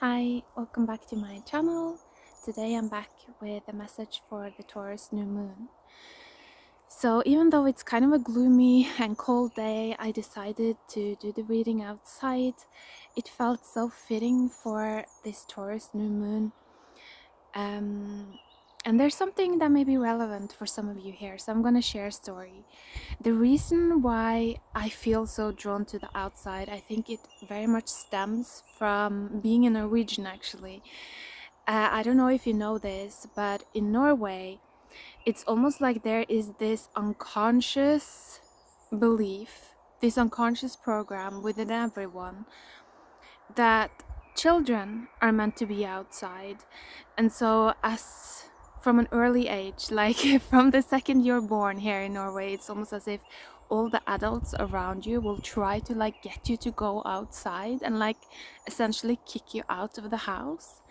Hi, welcome back to my channel. Today I'm back with a message for the Taurus new moon. So even though it's kind of a gloomy and cold day, I decided to do the reading outside. It felt so fitting for this Taurus new moon. And there's something that may be relevant for some of you here, so I'm going to share a story. The reason why I feel so drawn to the outside, I think it very much stems from being a Norwegian actually. I don't know if you know this, but in Norway, it's almost like there is this unconscious belief, this unconscious program within everyone that children are meant to be outside. And so as from an early age, like from the second you're born here in Norway, it's almost as if all the adults around you will try to like get you to go outside and like essentially kick you out of the house.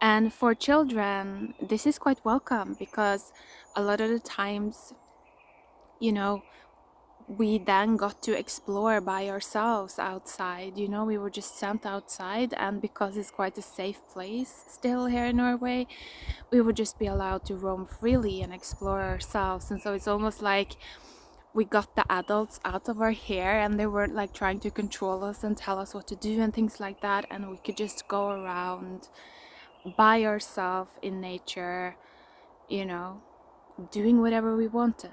And for children, this is quite welcome because a lot of the times, you know, we then got to explore by ourselves outside. We were just sent outside, and because it's quite a safe place still here in Norway, we would just be allowed to roam freely and explore ourselves. And so it's almost like we got the adults out of our hair and they weren't like trying to control us and tell us what to do and things like that, and we could just go around by ourselves in nature, doing whatever we wanted.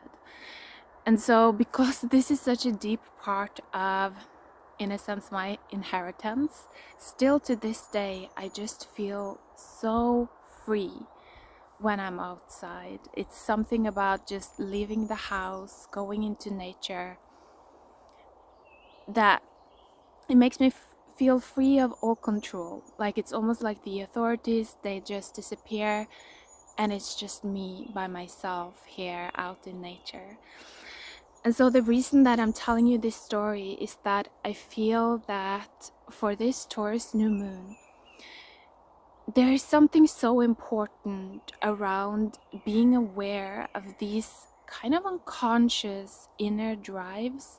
And so because this is such a deep part of, in a sense, my inheritance, still to this day I just feel so free when I'm outside. It's something about just leaving the house, going into nature, that it makes me feel free of all control. Like it's almost like the authorities, they just disappear and it's just me by myself here out in nature. And so the reason that I'm telling you this story is that I feel that for this Taurus new moon, there is something so important around being aware of these kind of unconscious inner drives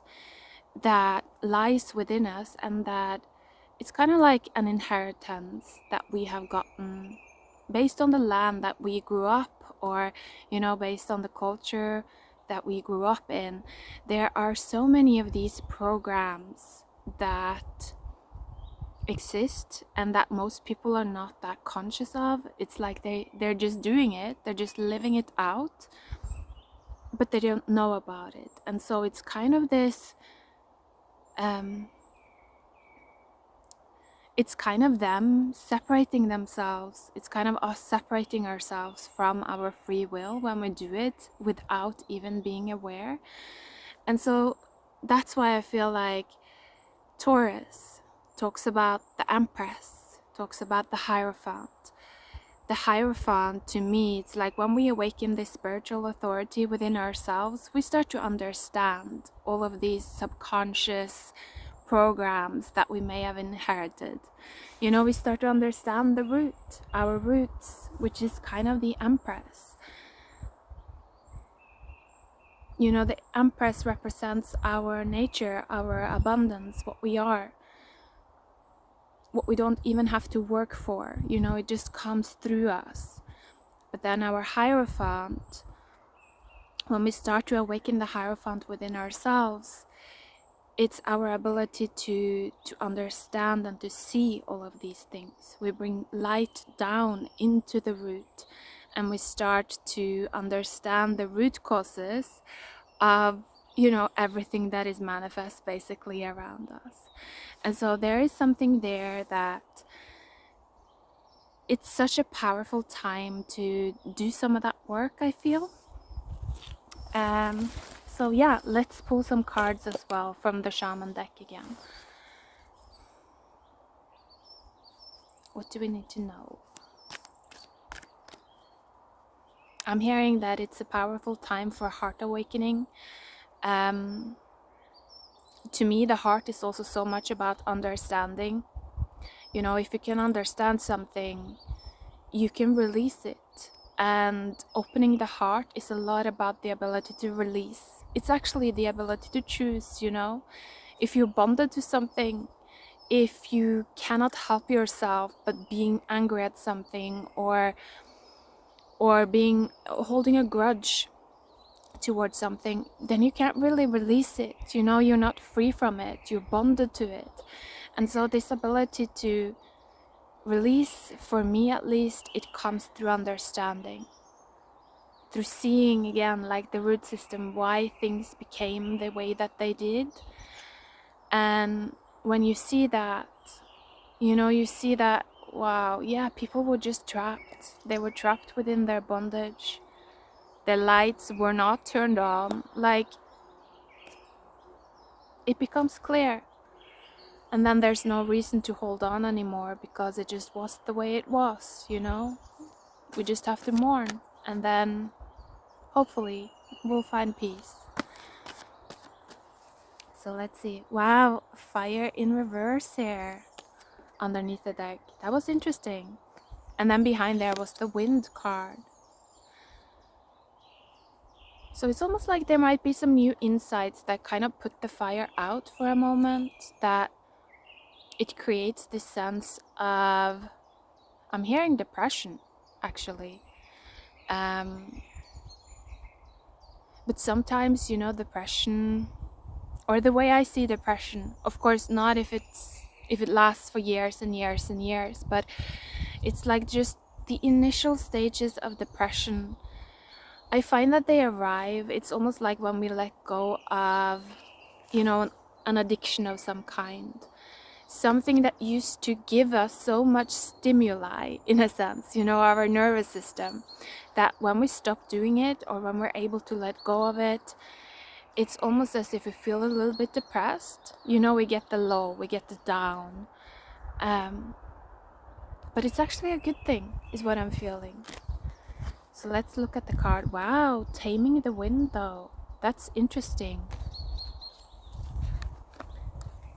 that lies within us, and that it's kind of like an inheritance that we have gotten based on the land that we grew up, or based on the culture that we grew up in. There are so many of these programs that exist and that most people are not that conscious of. It's like they're just doing it, they're just living it out, but they don't know about it. And so it's kind of this it's kind of them separating themselves. It's kind of us separating ourselves from our free will when we do it without even being aware. And so that's why I feel like Taurus talks about the Empress, talks about the Hierophant. The Hierophant, to me, it's like when we awaken this spiritual authority within ourselves, we start to understand all of these subconscious programs that we may have inherited. We start to understand the root, our roots, which is kind of the Empress. The Empress represents our nature, our abundance, what we are, what we don't even have to work for. It just comes through us. But then our Hierophant, when we start to awaken the Hierophant within ourselves, it's our ability to understand and to see all of these things. We bring light down into the root, and we start to understand the root causes of everything that is manifest basically around us. And so there is something there that it's such a powerful time to do some of that work, I feel. So yeah, let's pull some cards as well from the Shaman deck again. What do we need to know? I'm hearing that it's a powerful time for heart awakening. To me, the heart is also so much about understanding. If you can understand something, you can release it. And opening the heart is a lot about the ability to release. It's actually the ability to choose. If you're bonded to something, if you cannot help yourself but being angry at something, or being holding a grudge towards something, then you can't really release it. You know, you're not free from it, you're bonded to it. And so this ability to release, for me at least, it comes through understanding, through seeing again, like the root system, why things became the way that they did. And when you see that, you know, you see that, wow, yeah, people were just trapped. They were trapped within their bondage. The lights were not turned on. Like, it becomes clear. And then there's no reason to hold on anymore, because it just was the way it was, you know? We just have to mourn, and then hopefully we'll find peace. So let's see. Wow, fire in reverse here underneath the deck. That was interesting. And then behind there was the wind card. So it's almost like there might be some new insights that kind of put the fire out for a moment, that it creates this sense of, I'm hearing depression, actually. But sometimes, you know, depression, or the way I see depression, of course not if it lasts for years and years and years, but it's like just the initial stages of depression. I find that they arrive, it's almost like when we let go of, you know, an addiction of some kind. Something that used to give us so much stimuli, in a sense, you know, our nervous system, that when we stop doing it, or when we're able to let go of it, it's almost as if we feel a little bit depressed. You know, we get the low, we get the down. But it's actually a good thing, is what I'm feeling. So let's look at the card. Wow, taming the wind though. That's interesting.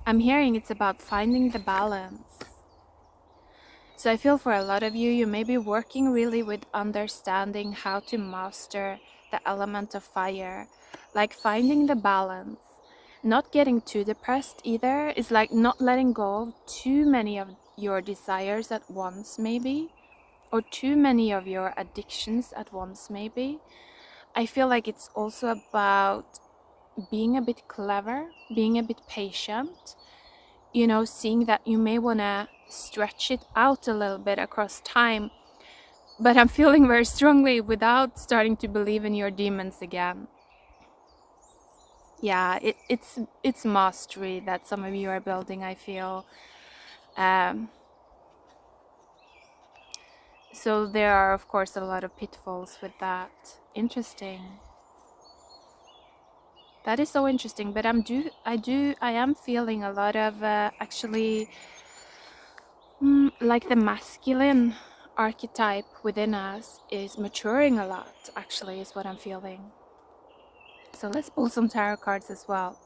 I'm hearing it's about finding the balance. So I feel for a lot of you, you may be working really with understanding how to master the element of fire, like finding the balance, not getting too depressed either. It's like not letting go of too many of your desires at once, maybe, or too many of your addictions at once, maybe. I feel like it's also about being a bit clever, being a bit patient, you know, seeing that you may want to stretch it out a little bit across time. But I'm feeling very strongly without starting to believe in your demons again. Yeah, it's mastery that some of you are building, I feel. So there are, of course, a lot of pitfalls with that. Interesting. That is so interesting. But I am feeling a lot of actually, like the masculine archetype within us is maturing a lot, actually, is what I'm feeling. So let's pull some tarot cards as well.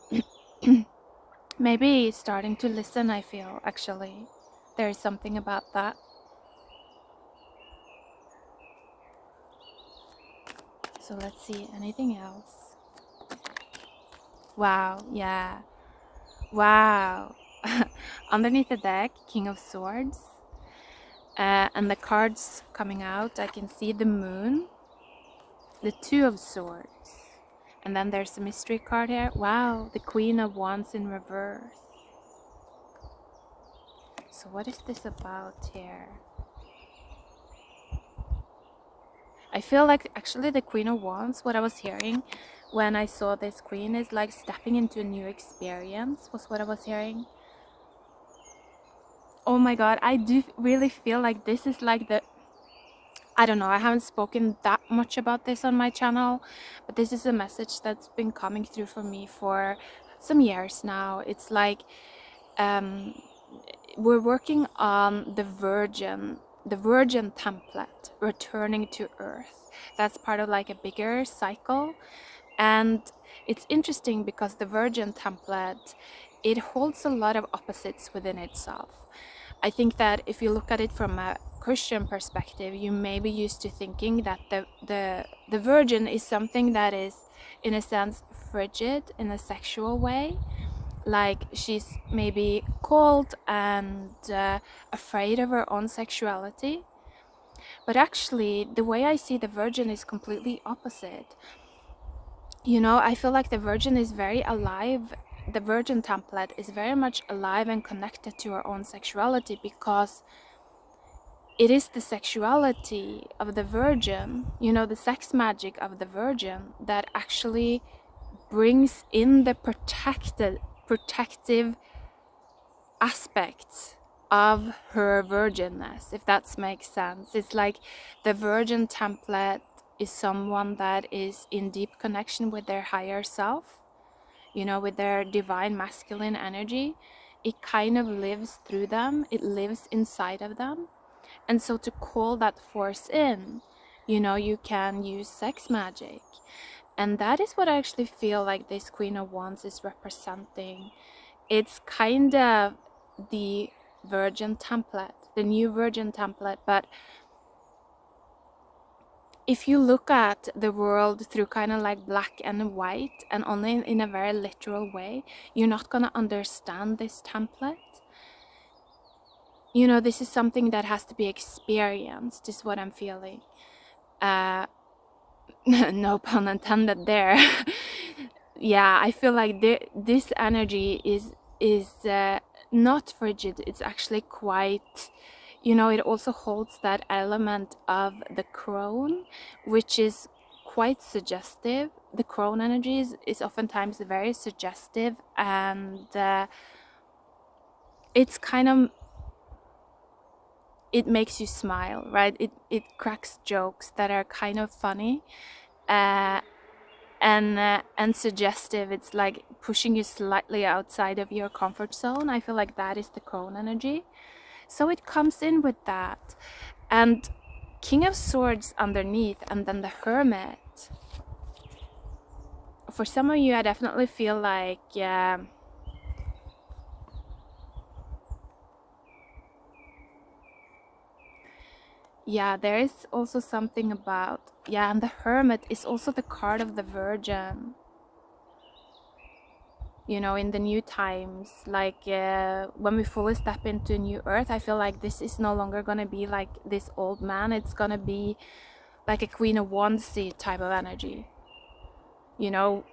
Maybe starting to listen, I feel, actually. There is something about that. So let's see, anything else? Wow, yeah. Wow. Underneath the deck, King of Swords. And the cards coming out, I can see the Moon, the Two of Swords. And then there's a mystery card here. Wow, the Queen of Wands in reverse. So what is this about here? I feel like actually the Queen of Wands, what I was hearing when I saw this queen, is like stepping into a new experience, was what I was hearing. Oh my god, I do really feel like this is like the, I don't know, I haven't spoken that much about this on my channel, but this is a message that's been coming through for me for some years now. It's like we're working on the Virgin template, returning to Earth. That's part of like a bigger cycle. And it's interesting because the Virgin template, it holds a lot of opposites within itself. I think that if you look at it from a Christian perspective, you may be used to thinking that the Virgin is something that is, in a sense, frigid in a sexual way, like she's maybe cold and afraid of her own sexuality. But actually, the way I see the Virgin is completely opposite. I feel like the Virgin is very alive. The Virgin template is very much alive and connected to her own sexuality, because it is the sexuality of the Virgin, the sex magic of the Virgin, that actually brings in the protective aspects of her virginness, if that makes sense. It's like the Virgin template is someone that is in deep connection with their higher self, with their divine masculine energy. It kind of lives through them, it lives inside of them. And so to call that force in, you can use sex magic. And that is what I actually feel like this Queen of Wands is representing. It's kind of the Virgin template, the new Virgin template. But if you look at the world through kind of like black and white, and only in a very literal way, you're not going to understand this template. This is something that has to be experienced, is what I'm feeling. No pun intended there. Yeah, I feel like this energy is not frigid. It's actually quite, it also holds that element of the crone, which is quite suggestive. The crone energy is oftentimes very suggestive, and it's kind of, it makes you smile, right? It cracks jokes that are kind of funny. And suggestive. It's like pushing you slightly outside of your comfort zone. I feel like that is the crone energy, so it comes in with that. And King of Swords underneath, and then the Hermit. For some of you, I definitely feel like, there is also something about, and the Hermit is also the card of the Virgin. In the new times, like when we fully step into new earth, I feel like this is no longer going to be like this old man. It's going to be like a Queen of Wands type of energy,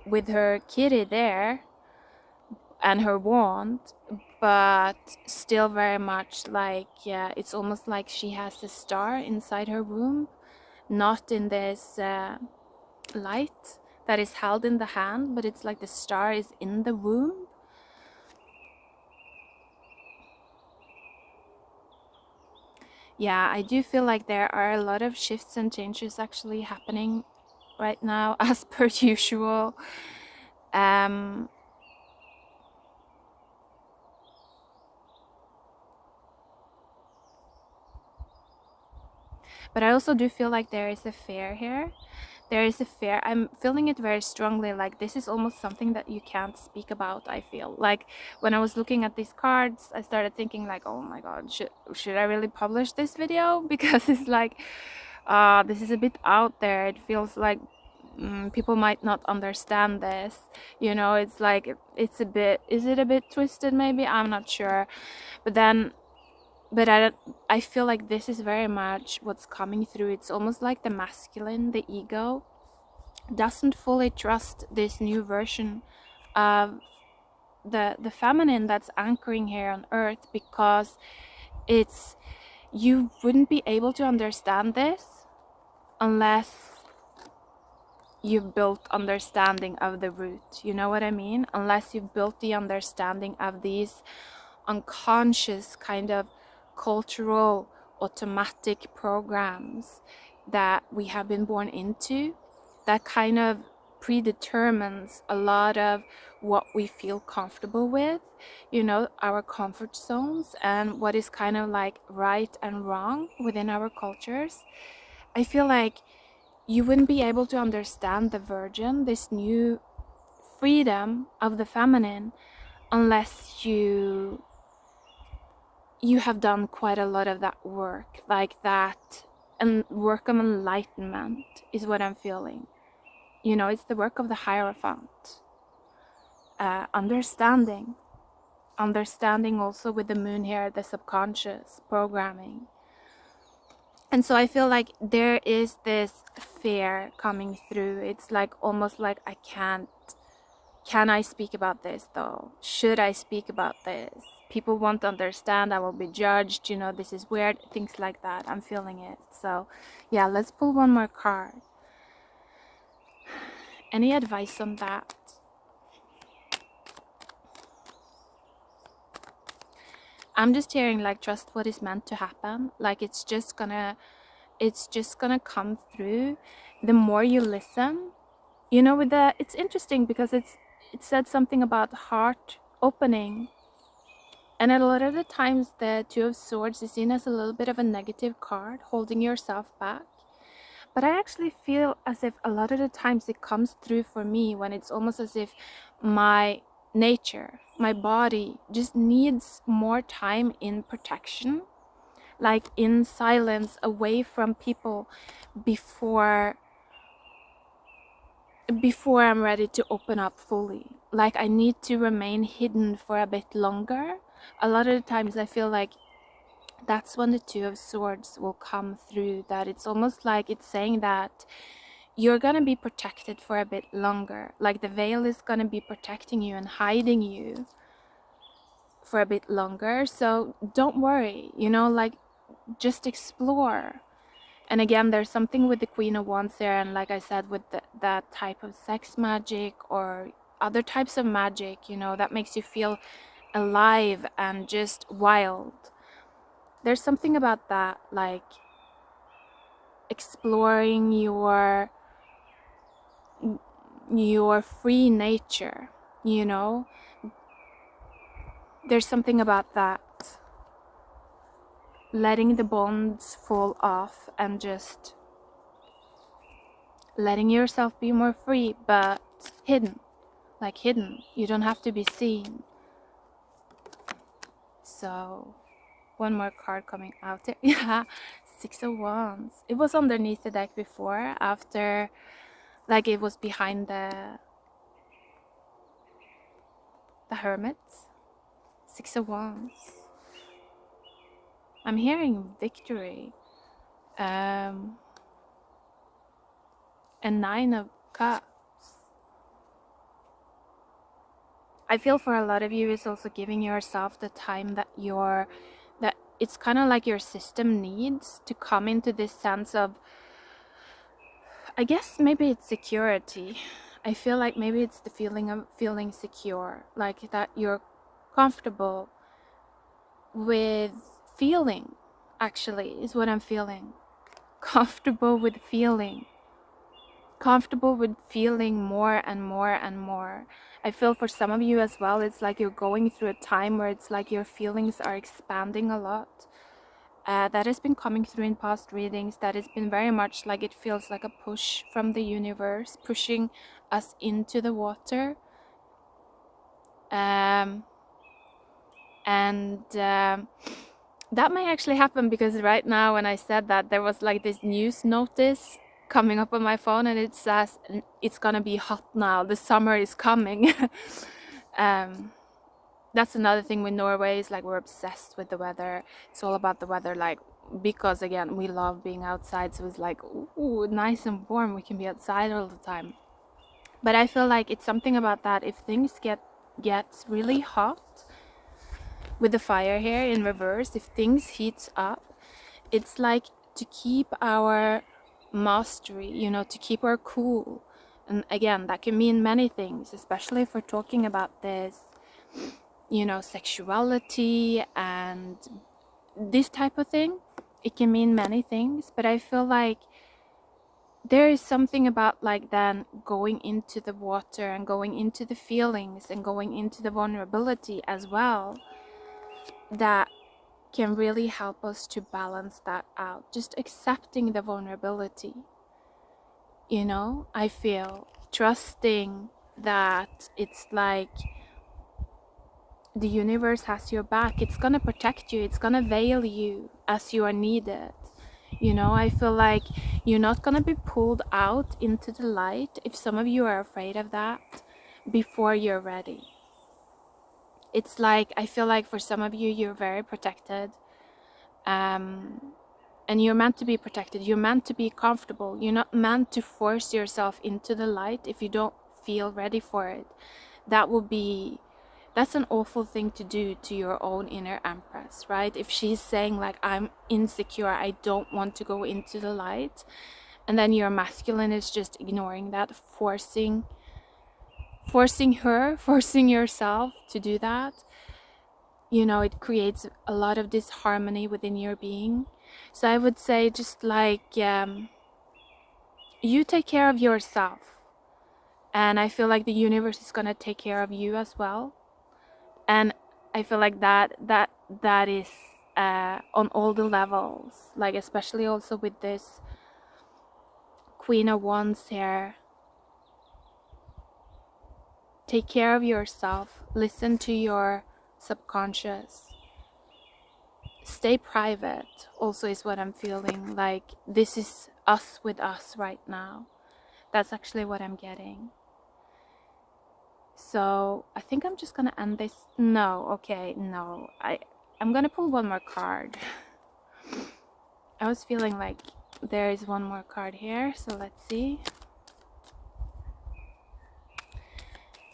with her kitty there and her wand, but still very much like, it's almost like she has a star inside her womb, not in this light that is held in the hand, but it's like the star is in the womb. I do feel like there are a lot of shifts and changes actually happening right now, as per usual. But I also do feel like there is a fear here. There is a fear. I'm feeling it very strongly. Like this is almost something that you can't speak about, I feel. Like when I was looking at these cards, I started thinking like, oh my god, should I really publish this video? Because it's like, this is a bit out there. It feels like people might not understand this. It's like, it's a bit, is it a bit twisted maybe? I'm not sure. But I feel like this is very much what's coming through. It's almost like the masculine, the ego, doesn't fully trust this new version of the feminine that's anchoring here on earth, because it's, you wouldn't be able to understand this unless you've built understanding of the root. You know what I mean? Unless you've built the understanding of these unconscious kind of cultural automatic programs that we have been born into, that kind of predetermines a lot of what we feel comfortable with, our comfort zones, and what is kind of like right and wrong within our cultures. I feel like you wouldn't be able to understand the Virgin, this new freedom of the feminine, unless you have done quite a lot of that work, like that, and work of enlightenment is what I'm feeling. It's the work of the Hierophant. understanding. Understanding also with the moon here, the subconscious programming. And so I feel like there is this fear coming through. It's like almost like I can't. Can I speak about this though? Should I speak about this? People won't understand. I will be judged. You know, this is weird. Things like that. I'm feeling it. So, yeah, let's pull one more card. Any advice on that? I'm just hearing like trust what is meant to happen. Like it's just gonna come through. The more you listen, you know, with the, it's interesting because it said something about heart opening. And a lot of the times the Two of Swords is seen as a little bit of a negative card, holding yourself back. But I actually feel as if a lot of the times it comes through for me when it's almost as if my nature, my body just needs more time in protection, like in silence, away from people before I'm ready to open up fully. Like I need to remain hidden for a bit longer. A lot of the times I feel like that's when the Two of Swords will come through, that it's almost like it's saying that you're gonna be protected for a bit longer. Like the veil is gonna be protecting you and hiding you for a bit longer. So don't worry, you know, like just explore. And again, there's something with the Queen of Wands there, and like I said, with that type of sex magic or other types of magic, you know, that makes you feel alive and just wild. There's something about that, like exploring your free nature, you know. There's something about that, letting the bonds fall off and just letting yourself be more free, but hidden. Like hidden, you don't have to be seen. So one more card coming out there. Yeah, Six of Wands. It was underneath the deck before, after, like it was behind the Hermit. Six of Wands. I'm hearing victory. And Nine of Cups. I feel for a lot of you it's also giving yourself the time that it's kind of like your system needs to come into this sense of, I guess maybe it's security. I feel like maybe it's the feeling of feeling secure, like that you're comfortable with feeling, actually, is what I'm feeling. Comfortable with feeling. Comfortable with feeling more and more and more. I feel for some of you as well, it's like you're going through a time where it's like your feelings are expanding a lot. That has been coming through in past readings. That has been very much like it feels like a push from the universe, pushing us into the water. And that may actually happen, because right now when I said that, there was like this news notice coming up on my phone, and it says it's gonna be hot now, the summer is coming. That's another thing with Norway, is like we're obsessed with the weather. It's all about the weather, like, because again we love being outside, so it's like, ooh, nice and warm, we can be outside all the time. But I feel like it's something about that, if things gets really hot with the fire here in reverse, if things heats up, it's like to keep our mastery, you know, to keep our cool. And again, that can mean many things, especially if we're talking about this, you know, sexuality and this type of thing. It can mean many things, but I feel like there is something about like then going into the water and going into the feelings and going into the vulnerability as well, that can really help us to balance that out. Just accepting the vulnerability, you know, I feel trusting that it's like the universe has your back. It's gonna protect you, it's gonna veil you as you are needed. You know, I feel like you're not gonna be pulled out into the light, if some of you are afraid of that. before you're ready. It's like, I feel like for some of you, you're very protected. And you're meant to be protected. You're meant to be comfortable. You're not meant to force yourself into the light if you don't feel ready for it. That's an awful thing to do to your own inner empress, right? If she's saying like, I'm insecure, I don't want to go into the light, and then your masculine is just ignoring that, forcing yourself to do that, it creates a lot of disharmony within your being. So I would say, just like, you take care of yourself, and I feel like the universe is going to take care of you as well. And I feel like that is on all the levels, like especially also with this Queen of Wands here. Take care of yourself, listen to your subconscious, stay private also is what I'm feeling. Like, this is us with us right now. That's actually what I'm getting. So I think I'm just gonna end this. No, I'm gonna pull one more card. I was feeling like there is one more card here, so let's see.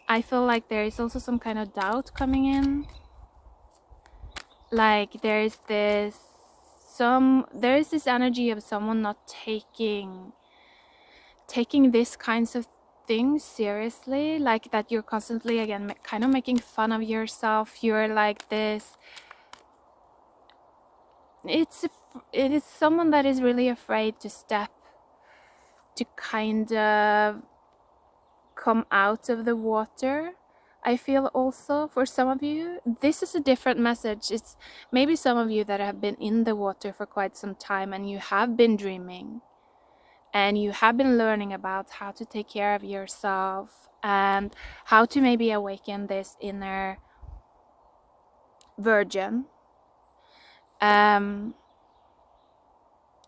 I feel like there is also some kind of doubt coming in. Like there is this energy of someone not taking these kinds of things seriously, like that you're constantly, again, kind of making fun of yourself. You're like this. It is someone that is really afraid to kind of come out of the water. I feel also for some of you, this is a different message. It's maybe some of you that have been in the water for quite some time, and you have been dreaming, and you have been learning about how to take care of yourself and how to maybe awaken this inner virgin. And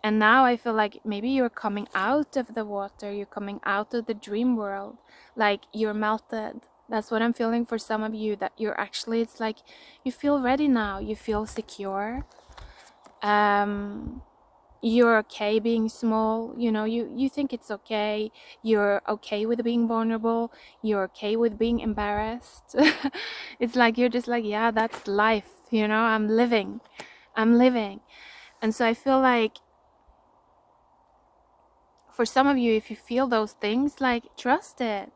now I feel like maybe you're coming out of the water, you're coming out of the dream world, like you're melted. That's what I'm feeling for some of you, that you're actually, it's like you feel ready now, you feel secure. You're okay being small, you think it's okay. You're okay with being vulnerable. You're okay with being embarrassed. It's like you're just like, yeah, that's life, I'm living. And so I feel like for some of you, if you feel those things, like, trust it.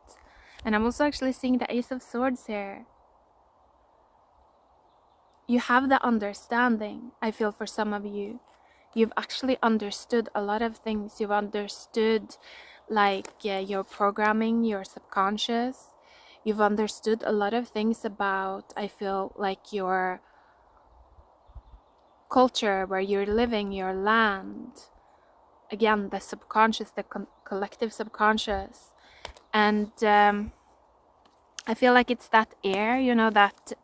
And I'm also actually seeing the Ace of Swords here. You have the understanding, I feel, for some of you. You've actually understood a lot of things. You've understood, like, your programming, your subconscious. You've understood a lot of things about, I feel like, your culture, where you're living, your land. Again, the subconscious, the collective subconscious. And I feel like it's that air, that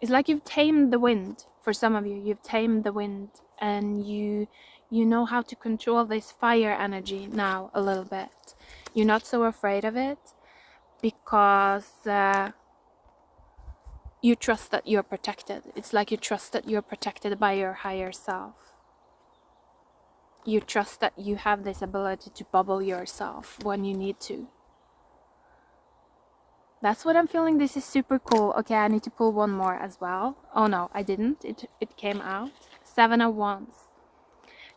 it's like you've tamed the wind. For some of you, you've tamed the wind, and you know how to control this fire energy now a little bit. You're not so afraid of it because you trust that you're protected. It's like you trust that you're protected by your higher self. You trust that you have this ability to bubble yourself when you need to. That's what I'm feeling. This is super cool. Okay, I need to pull one more as well. Oh no, I didn't. It came out. 7 of Wands.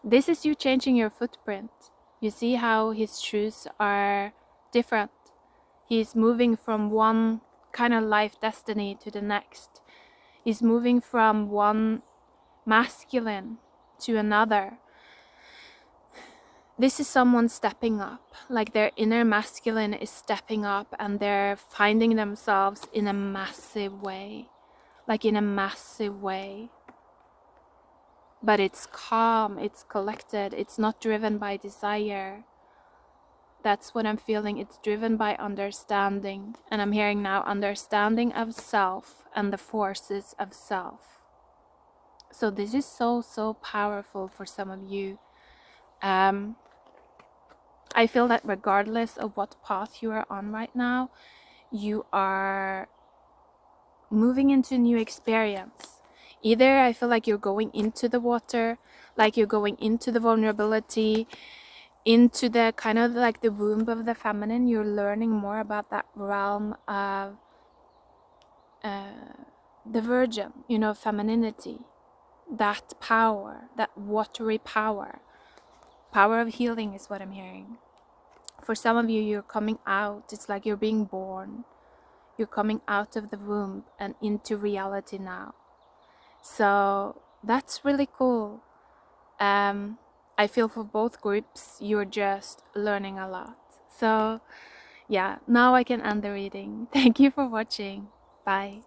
This is you changing your footprint. You see how his shoes are different. He's moving from one kind of life destiny to the next. He's moving from one masculine to another. This is someone stepping up, like their inner masculine is stepping up, and they're finding themselves in a massive way, But it's calm, it's collected, it's not driven by desire. That's what I'm feeling. It's driven by understanding. And I'm hearing now understanding of self and the forces of self. So this is so, so powerful for some of you. I feel that regardless of what path you are on right now, you are moving into a new experience. Either I feel like you're going into the water, like you're going into the vulnerability, into the kind of like the womb of the feminine. You're learning more about that realm of the virgin, you know, femininity, that power, that watery power. Power of healing is what I'm hearing. For some of you, you're coming out. It's like you're being born. You're coming out of the womb and into reality now. So that's really cool. I feel for both groups, you're just learning a lot. So yeah, now I can end the reading. Thank you for watching. Bye.